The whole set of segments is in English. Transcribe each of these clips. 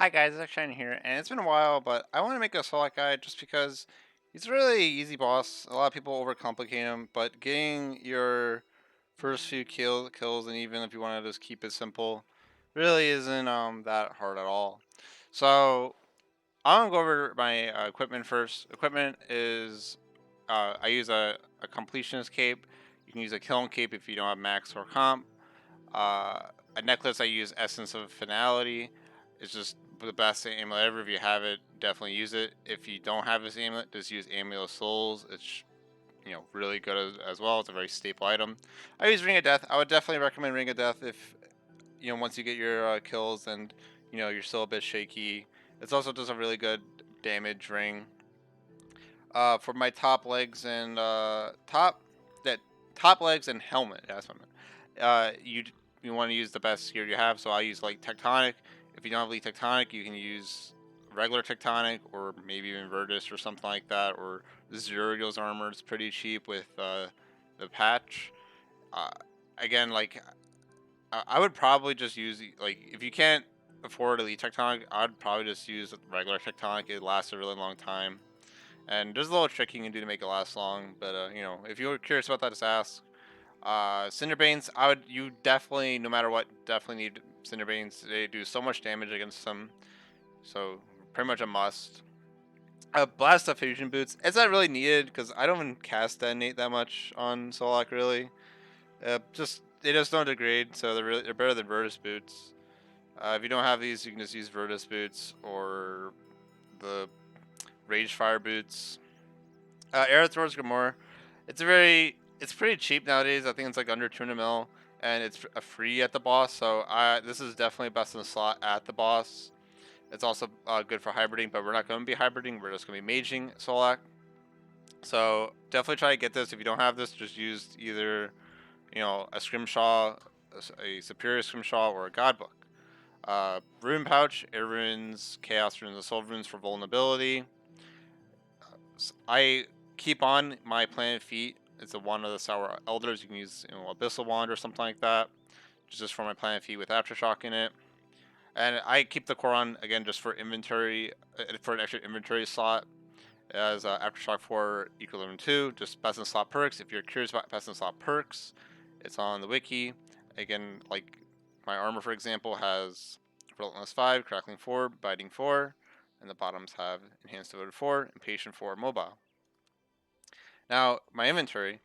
Hi guys, it's XJ9's here, and it's been a while, but I want to make a Solak guide just because he's a really easy boss. A lot of people overcomplicate him, but getting your first few kills, and even if you want to just keep it simple, really isn't that hard at all. So I'm gonna go over my equipment first. Equipment is I use a completionist cape. You can use a kiln cape if you don't have max or comp. Uh, a necklace I use Essence of Finality. It's just the best amulet ever. If you have it, definitely use it. If you don't have this amulet, just use Amulet of Souls. It's really good as well. It's a very staple item. I use Ring of Death. I would definitely recommend Ring of Death if once you get your kills and you're still a bit shaky. It's also just a really good damage ring. For my top legs and top legs and helmet. That's what I meant. You want to use the best gear you have. So I use like Tectonic. If you don't have Elite Tectonic, you can use regular Tectonic or maybe even Virtus or something like that. Or Zuriel's armor is pretty cheap with the patch. Uh, again, like I would probably just use like if you can't afford Elite Tectonic, I'd probably just use regular Tectonic. It lasts a really long time. And there's a little trick you can do to make it last long, but if you're curious about that, just ask. Cinderbanes, you definitely, no matter what, definitely need Cinderbanes. They do so much damage against them, so pretty much a must. Blast of Fusion Boots, it's not really needed because I don't even cast Detonate that much on Solak really. They just don't degrade, so they're better than Virtus Boots. If you don't have these, you can just use Virtus Boots or the Rage Fire Boots. Erthedor's Gamora. It's pretty cheap nowadays. I think it's like under 200 mil, and it's a free at the boss. So this is definitely best in the slot at the boss. It's also good for hybriding, but we're not going to be hybriding. We're just going to be maging Solak. So definitely try to get this. If you don't have this, just use either a scrimshaw, a superior scrimshaw, or a god book. Rune pouch, air runes, chaos runes, and soul runes for vulnerability. I keep on my planet feet. It's a wand of the Sour Elders. You can use Abyssal Wand or something like that, just for my planet feet with Aftershock in it. And I keep the core on again just for inventory, for an extra inventory slot. As Aftershock 4 Equilibrium 2, just best in slot perks. If you're curious about best in slot perks, it's on the wiki. Again, like my armor, for example, has Relentless 5, Crackling 4, Biting 4, and the bottoms have Enhanced Devoted 4, Impatient 4, Mobile. Now, my inventory,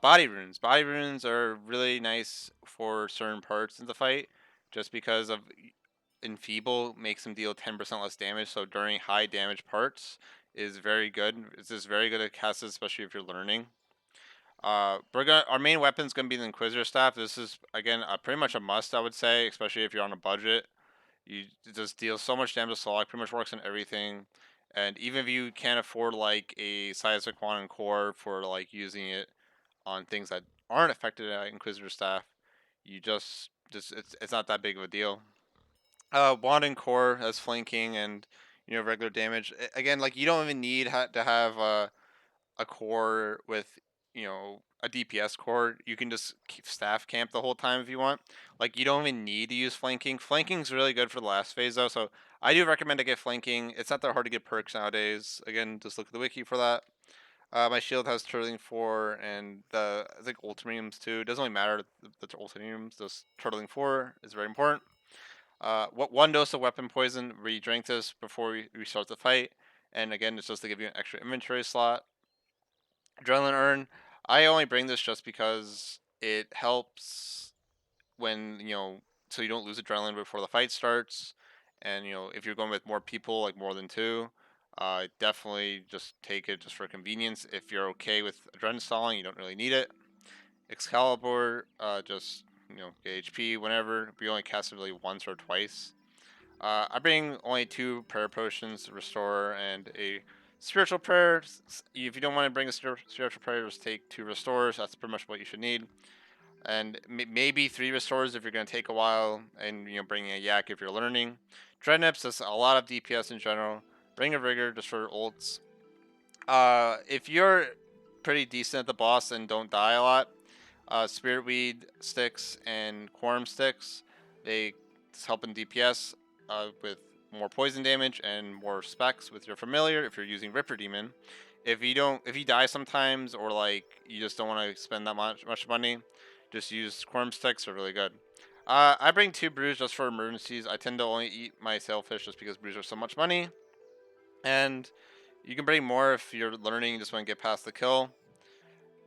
body runes. Body runes are really nice for certain parts in the fight, just because of enfeeble makes them deal 10% less damage. So during high damage parts is very good. It's just very good at cast, especially if you're learning. Our main weapon is gonna be the Inquisitor staff. This is again pretty much a must, I would say, especially if you're on a budget. You just deal so much damage to Solak, pretty much works on everything. And even if you can't afford like a Seismic Wand and Core for like using it on things that aren't affected by Inquisitor staff, you just it's not that big of a deal. Wand and Core as flanking and regular damage. Again, like you don't even need to have a core with a DPS core. You can just keep staff camp the whole time if you want. Like you don't even need to use flanking. Flanking's really good for the last phase though, so I do recommend to get flanking. It's not that hard to get perks nowadays. Again, just look at the wiki for that. My shield has turtling 4 and I think ultimatums too. It doesn't really matter the ultimatums. Just turtling 4 is very important. What 1 dose of weapon poison? We drink this before we start the fight, and again, it's just to give you an extra inventory slot. Adrenaline urn. I only bring this just because it helps when so you don't lose adrenaline before the fight starts, and if you're going with more people, like more than two, definitely just take it just for convenience. If you're okay with adrenaline stalling, you don't really need it. Excalibur, just get HP whenever. We only cast it really once or twice. I bring only 2 prayer potions, restore, and a spiritual prayer. If you don't want to bring a spiritual prayer, just take 2 restores. That's pretty much what you should need, and maybe 3 restores if you're going to take a while, and bringing a yak if you're learning. Dreadnips is a lot of DPS in general. Ring of Rigor just for ults. If you're pretty decent at the boss and don't die a lot, Spirit Weed sticks and Quorum sticks, they help in DPS with more poison damage and more specs with your familiar if you're using Ripper Demon. If you die sometimes, or like you just don't want to spend that much money, just use Quorum Sticks are really good. I bring 2 brews just for emergencies. I tend to only eat my sailfish just because brews are so much money. And you can bring more if you're learning, just want to get past the kill.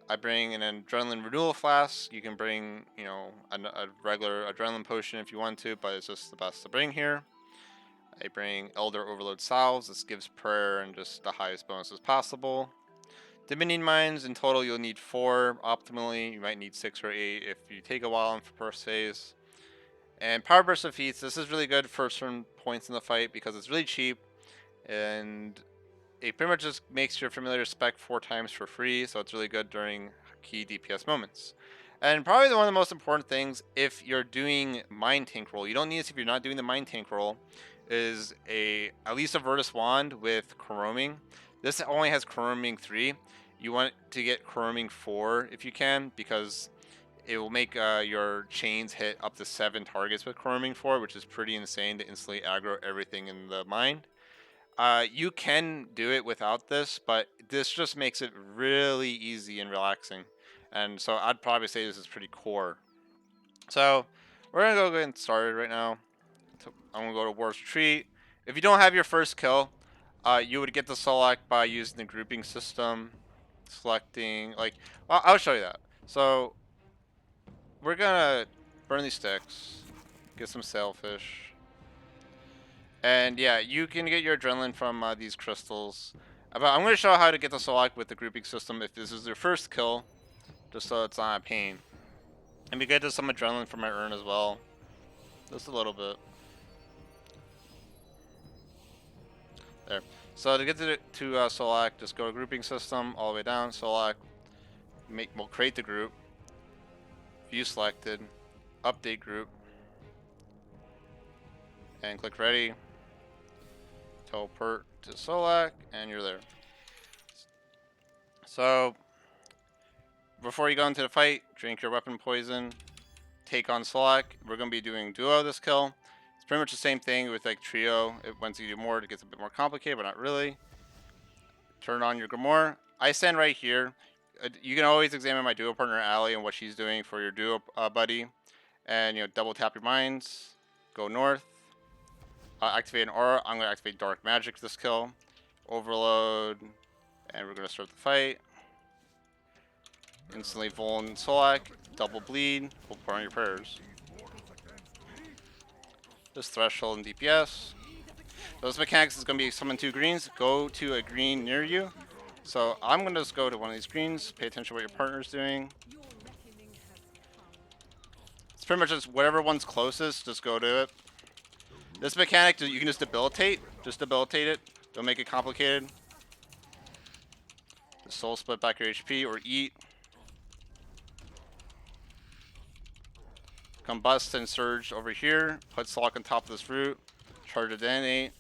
I bring an adrenaline renewal flask. You can bring, you know, a regular adrenaline potion if you want to, but it's just the best to bring here. I bring Elder Overload Salves. This gives prayer and just the highest bonuses possible. Dominion Mines, in total you'll need 4 optimally. You might need 6 or 8 if you take a while in for first phase. And Power Burst of Feats. This is really good for certain points in the fight because it's really cheap. And it pretty much just makes your familiar spec 4 times for free, so it's really good during key DPS moments. And probably one of the most important things, if you're doing Mind Tank roll, you don't need this if you're not doing the Mind Tank roll, is at least a Virtus Wand with Coroming. This only has Coroming 3. You want to get Coroming 4 if you can, because it will make your chains hit up to 7 targets with Coroming 4, which is pretty insane to instantly aggro everything in the mind. You can do it without this, but this just makes it really easy and relaxing. And so I'd probably say this is pretty core. So we're going to go get started right now. I'm going to go to War's Retreat. If you don't have your first kill, you would get the Solak by using the grouping system. Selecting, like, well, I'll show you that. So we're going to burn these sticks. Get some sailfish. And yeah, you can get your adrenaline from these crystals. But I'm going to show how to get the Solak with the grouping system if this is your first kill, just so it's not a pain. And we get some adrenaline from my urn as well. Just a little bit. There. So to get to Solak, just go to grouping system, all the way down, Solak. We'll create the group. View selected. Update group. And click ready. Teleport to Solak, and you're there. So before you go into the fight, drink your weapon poison, take on Solak. We're going to be doing duo this kill. It's pretty much the same thing with like trio. Once you do more, it gets a bit more complicated, but not really. Turn on your Grimoire. I stand right here. You can always examine my duo partner Allie and what she's doing for your duo buddy. And, you know, double tap your minds. Go north. Activate an aura. I'm going to activate Dark Magic this kill. Overload. And we're going to start the fight. Instantly Vuln Solak. Double bleed. We'll pour on your prayers. This threshold and DPS. Those mechanics is going to be summon 2 greens. Go to a green near you. So I'm going to just go to one of these greens. Pay attention to what your partner's doing. It's pretty much just whatever one's closest, just go to it. This mechanic, you can just debilitate. Just debilitate it. Don't make it complicated. The soul split back your HP or eat. Combust and surge over here. Put Solak on top of this root. Charge a detonate.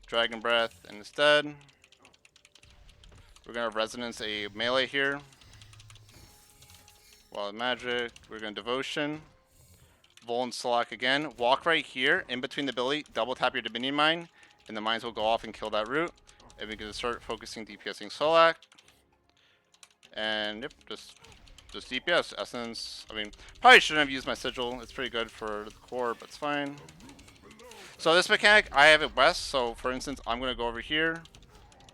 Dragon Breath instead. We're going to Resonance a melee here. Wild Magic. We're going to Devotion. Vuln Solak again. Walk right here in between the ability. Double tap your Dominion Mine. And the mines will go off and kill that root. And we can start focusing DPSing Solak. And yep, just DPS. Essence. I mean, probably shouldn't have used my Sigil. It's pretty good for the core, but it's fine. So this mechanic, I have it west. So for instance, I'm going to go over here.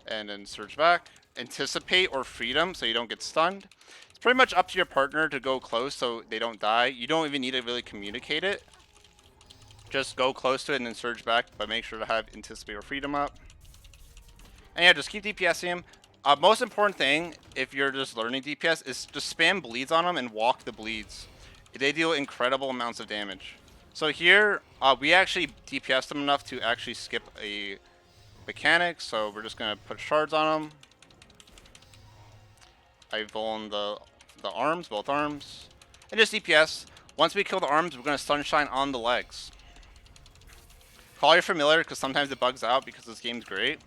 And then surge back. Anticipate or Freedom so you don't get stunned. It's pretty much up to your partner to go close so they don't die. You don't even need to really communicate it. Just go close to it and then surge back, but make sure to have Anticipate or Freedom up. And yeah, just keep DPSing him. Most important thing, if you're just learning DPS, is just spam bleeds on them and walk the bleeds. They deal incredible amounts of damage. So here, we actually DPS'd them enough to actually skip a mechanic, so we're just going to put shards on them. I vuln the arms, both arms. And just DPS. Once we kill the arms, we're going to Sunshine on the legs. Call your familiar, because sometimes it bugs out because this game's great.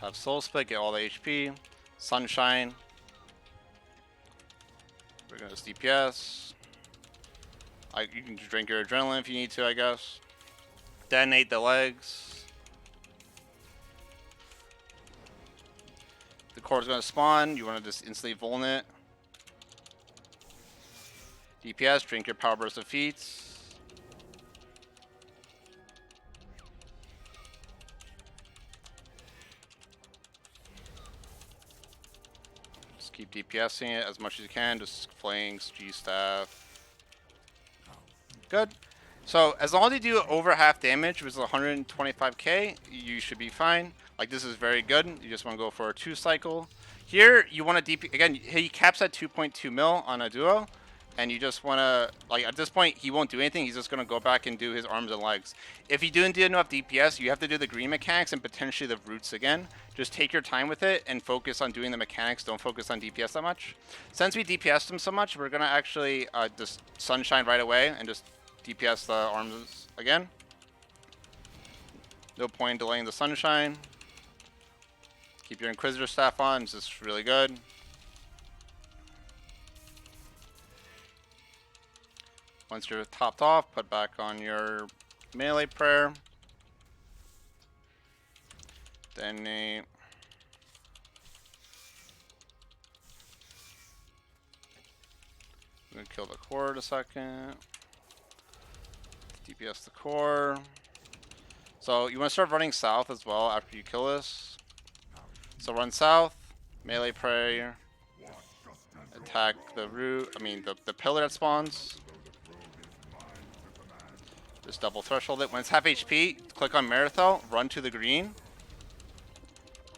Have Soul Split, get all the HP. Sunshine. We're gonna DPS. You can drink your adrenaline if you need to, I guess. Detonate the legs. The core is gonna spawn. You want to just instantly vuln it. DPS. Drink your power burst of feats. Keep DPSing it as much as you can, just flanks, G-staff. Good. So, as long as you do over half damage, which is 125k, you should be fine. Like, this is very good. You just want to go for a 2 cycle. Here, you want to DP... Again, he caps at 2.2 mil on a duo. And you just want to... Like, at this point, he won't do anything. He's just going to go back and do his arms and legs. If you didn't do enough DPS, you have to do the green mechanics and potentially the roots again. Just take your time with it and focus on doing the mechanics. Don't focus on DPS that much. Since we DPS'd him so much, we're going to actually just sunshine right away and just DPS the arms again. No point in delaying the sunshine. Keep your Inquisitor staff on. It's just really good. Once you're topped off, put back on your melee prayer. Detonate. I'm gonna kill the core in a second. DPS the core. So you want to start running south as well after you kill this. So run south, melee prayer, attack the root. The pillar that spawns. Just double threshold it. When it's half HP, click on Marathon, run to the green.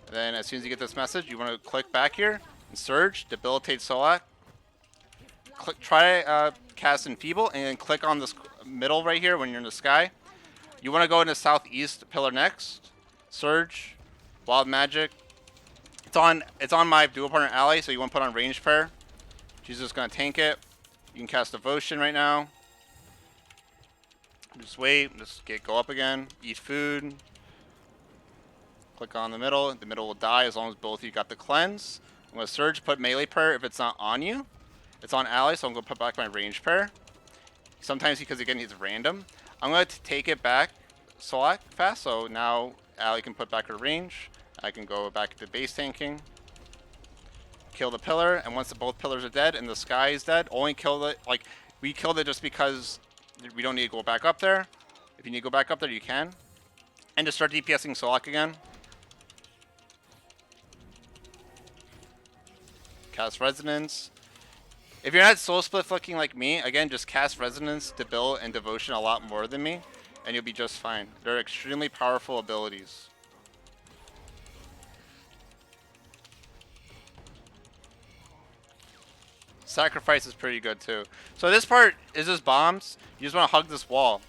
And then as soon as you get this message, you want to click back here and surge, debilitate Solak. Try cast Enfeeble, and then click on this middle right here when you're in the sky. You want to go into southeast pillar next. Surge, Wild Magic. It's on my dual partner ally, so you want to put on Range Prayer. She's just going to tank it. You can cast Devotion right now. Just wait, just go up again. Eat food. Click on the middle. The middle will die as long as both of you got the cleanse. I'm going to surge, put melee prayer if it's not on you. It's on ally, so I'm going to put back my range prayer. Sometimes because again he's random. I'm going to take it back Solak fast, so now ally can put back her range. I can go back to base tanking. Kill the pillar, and once both pillars are dead and the sky is dead, only kill it. Like, we killed it just because we don't need to go back up there. If you need to go back up there, you can. And just start DPSing Solak again. Cast Resonance. If you're not soul split flicking like me, again, just cast Resonance, Debil, and Devotion a lot more than me, and you'll be just fine. They're extremely powerful abilities. Sacrifice is pretty good too. So this part is just bombs. You just want to hug this wall.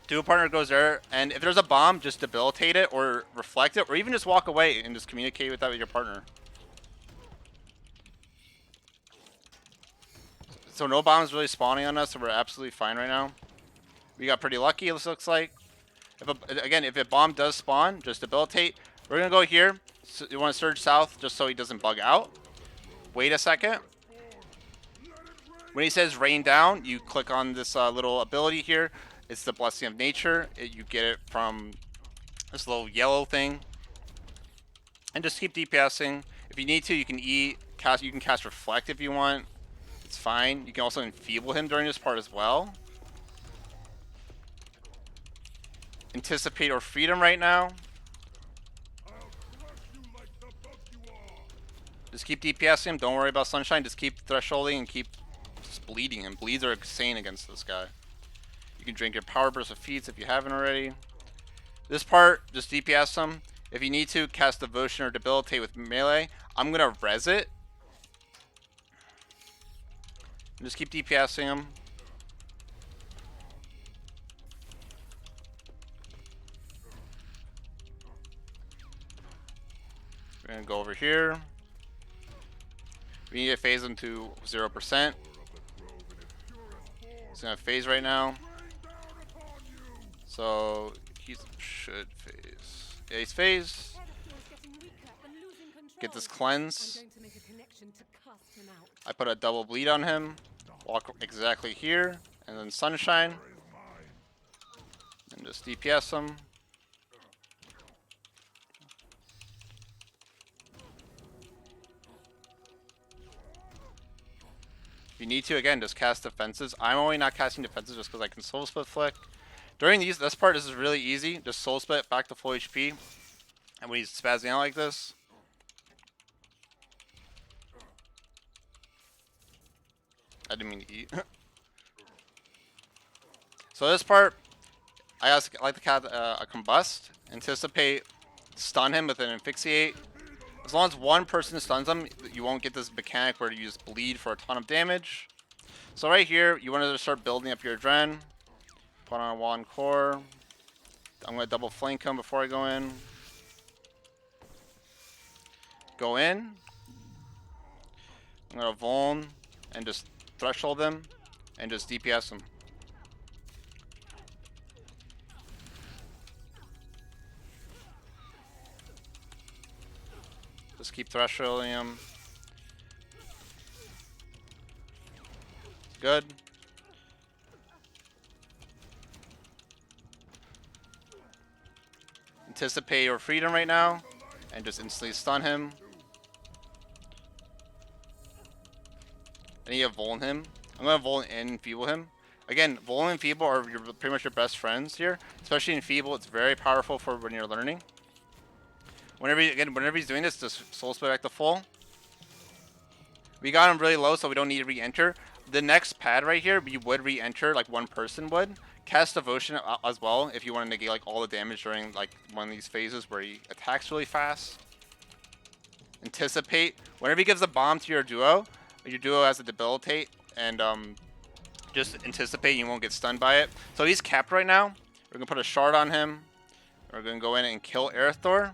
Dual partner goes there, and if there's a bomb, just debilitate it or reflect it, or even just walk away and just communicate with that with your partner. So no bombs really spawning on us, so we're absolutely fine right now. We got pretty lucky, this looks like. If a bomb does spawn, just debilitate. We're going to go here. So you want to surge south just so he doesn't bug out. Wait a second. When he says rain down, you click on this little ability here. It's the Blessing of Nature. You get it from this little yellow thing. And just keep DPSing. If you need to, you can cast Reflect if you want. It's fine. You can also enfeeble him during this part as well. Anticipate or Freedom right now. Just keep DPSing him. Don't worry about Sunshine. Just keep thresholding and keep just bleeding him. Bleeds are insane against this guy. You can drink your Power Burst of Feats if you haven't already. This part, just DPS him. If you need to, cast Devotion or Debilitate with melee. I'm going to res it. And just keep DPSing him. We're going to go over here. We need to phase him to 0%. He's going to phase right now. So he should phase. Yeah, he's phased. Get this cleanse. I put a double bleed on him. Walk exactly here, and then sunshine, and just DPS him. If you need to, again, just cast defenses. I'm only not casting defenses just because I can soul split flick. During this part, this is really easy. Just soul split back to full HP. And when he's spazzing out like this, I didn't mean to eat. So this part, I also like to cast a combust, anticipate, stun him with an asphyxiate. As long as one person stuns him, you won't get this mechanic where you just bleed for a ton of damage. So right here, you want to start building up your adren. Put on a wand core. I'm going to double flank him before I go in. Go in. I'm going to vuln and just threshold him and just DPS him. Just keep thresholding him. Good. Anticipate your freedom right now and just instantly stun him. I need to vuln him. I'm going to vuln and enfeeble him. Again, vuln and enfeeble are pretty much your best friends here. Especially enfeeble, it's very powerful for when you're learning. Whenever he's doing this, just soul split back to full. We got him really low, so we don't need to re-enter. The next pad right here, we would re-enter like one person would. Cast Devotion as well if you want to negate like all the damage during like one of these phases where he attacks really fast. Anticipate. Whenever he gives a bomb to your duo has a debilitate, and just anticipate you won't get stunned by it. So he's capped right now. We're gonna put a shard on him. We're gonna go in and kill erthedor.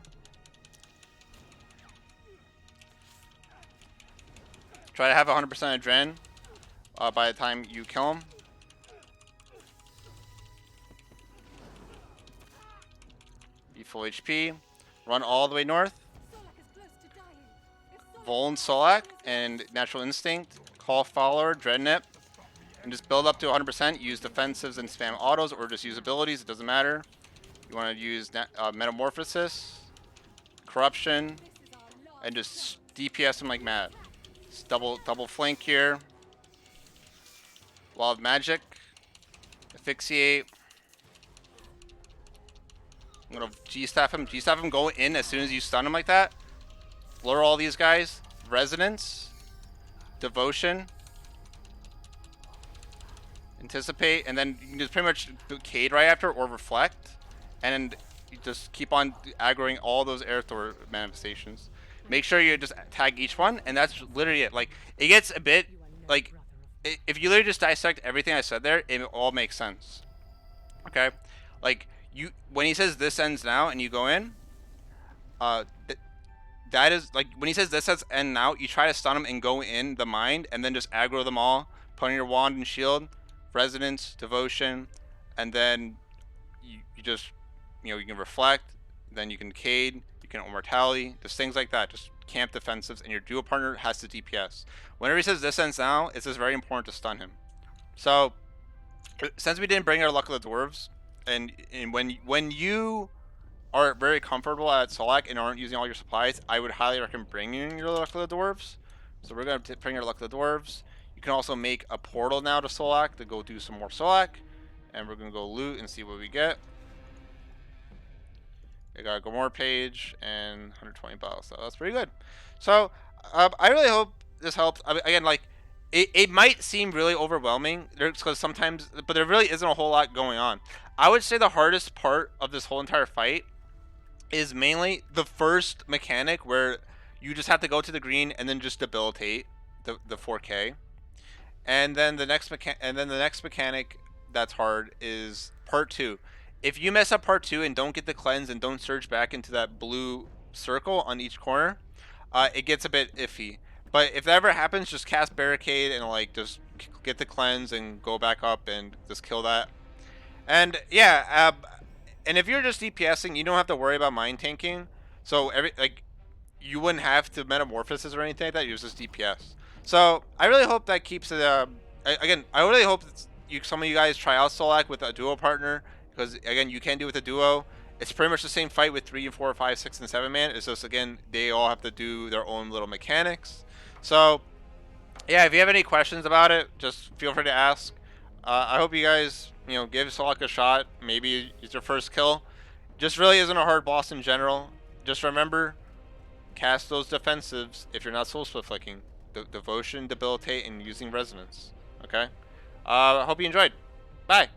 Try to have 100% adren by the time you kill him. Be full HP. Run all the way north. Vuln Solak and Natural Instinct. Call Follower, Dreadnought. And just build up to 100%. Use defensives and spam autos or just use abilities. It doesn't matter. You want to use Metamorphosis, Corruption, and just DPS him like mad. Double flank here. Wild Magic. Asphyxiate. I'm gonna G-staff him. G-staff him, go in as soon as you stun him like that. Blur all these guys. Resonance. Devotion. Anticipate. And then you can just pretty much do Cade right after or Reflect. And you just keep on aggroing all those erthedor manifestations. Make sure you just tag each one, and that's literally it. Like, it gets a bit, like, if you literally just dissect everything I said there, it all makes sense. Okay? Like, when he says this ends now, and you go in, that is, like, when he says this ends end now, you try to stun him and go in the mind, and then just aggro them all, put on your wand and shield, resonance, devotion, and then you just, you can reflect, then you can cade, you can immortality, just things like that. Just camp defensives, and your duo partner has to DPS. Whenever he says this ends now, it's just very important to stun him. So, since we didn't bring our Luck of the Dwarves, and when you are very comfortable at Solak and aren't using all your supplies, I would highly recommend bringing your Luck of the Dwarves. So we're going to bring our Luck of the Dwarves. You can also make a portal now to Solak to go do some more Solak. And we're going to go loot and see what we get. I got a Gomorrah page and 120 bottles, so that's pretty good. So I really hope this helps. I mean, again, like it might seem really overwhelming because sometimes, but there really isn't a whole lot going on. I would say the hardest part of this whole entire fight is mainly the first mechanic where you just have to go to the green and then just debilitate the 4K, and then the next mechanic that's hard is part 2. If you mess up part 2 and don't get the cleanse and don't surge back into that blue circle on each corner, it gets a bit iffy. But if that ever happens, just cast barricade and like just get the cleanse and go back up and just kill that. And yeah, and if you're just DPSing, you don't have to worry about mind tanking. So you wouldn't have to metamorphosis or anything like that. Use just DPS. So I really hope that keeps it. Again, I really hope that some of you guys try out Solak with a duo partner, because again, you can do it with a duo. It's pretty much the same fight with 3 and 4, 5, 6, and 7 man. It's just, again, they all have to do their own little mechanics. So yeah, if you have any questions about it, just feel free to ask. I hope you guys, give Solak a shot. Maybe it's your first kill. Just really isn't a hard boss in general. Just remember, cast those defensives if you're not soul split flicking. Devotion, debilitate, and using resonance. Okay? I hope you enjoyed. Bye.